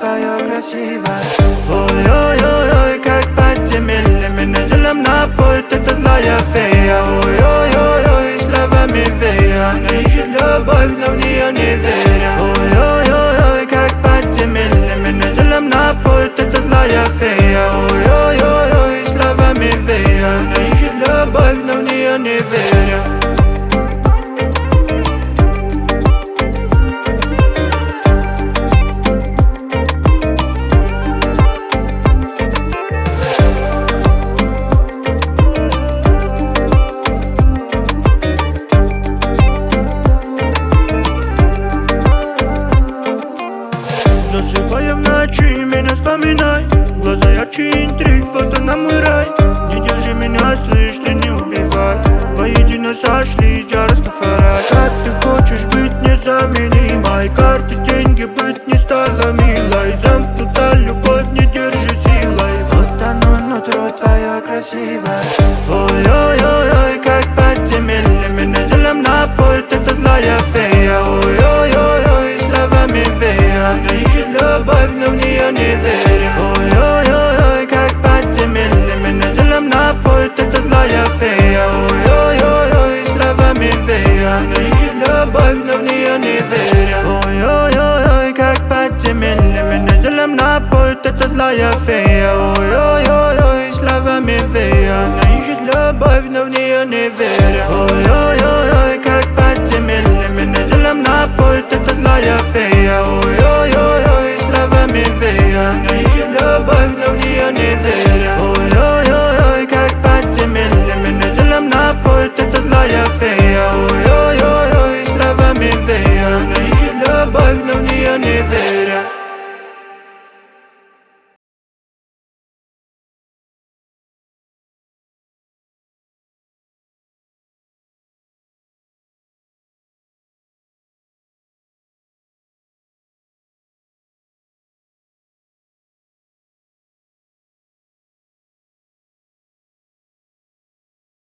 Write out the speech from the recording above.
твое красивое. Ой-ой-ой-ой, как подземелье, меня делом напоит эта злая фея. Ой-ой-ой-ой, словами вея, она ищет любовь, но в нее не веря. Ой-ой-ой-ой, как подземелье, меня делом напоит эта злая фея. Ой-ой-ой-ой, словами вея, она ищет любовь, но в нее не веря. Засыпая в ночи, меня вспоминай. Глаза ярче интриг, вот она мой рай. Не держи меня, слышь, ты не убивай. Воедино сошлись, я Растафарай. Как ты хочешь быть незаменимой, карты, деньги быть не стало милой. Замкнута любовь, не держи силой. Вот оно, нутро твое красивое. Ой-ой-ой-ой, как подземелье, меня делом напоит эта злая фея. Ой-ой-ой-ой, словами вея, она ищет любовь, но в нее не веря. Ой-ой-ой-ой, как подземелье, меня делом напоит эта злая фея. Ой-ой-ой-ой, словами вея, она ищет любовь, но в нее не веря. Ой-ой-ой-ой, как подземелье, меня делом напоит эта злая фея. Ой-ой-ой-ой, словами вея, она ищет любовь, но в нее не веря. Ой-ой-ой-ой, как подземелье, меня делом напоит эта злая фея. Ой-ой-ой-ой, словами вея, она ищет любовь, но в нее не веря.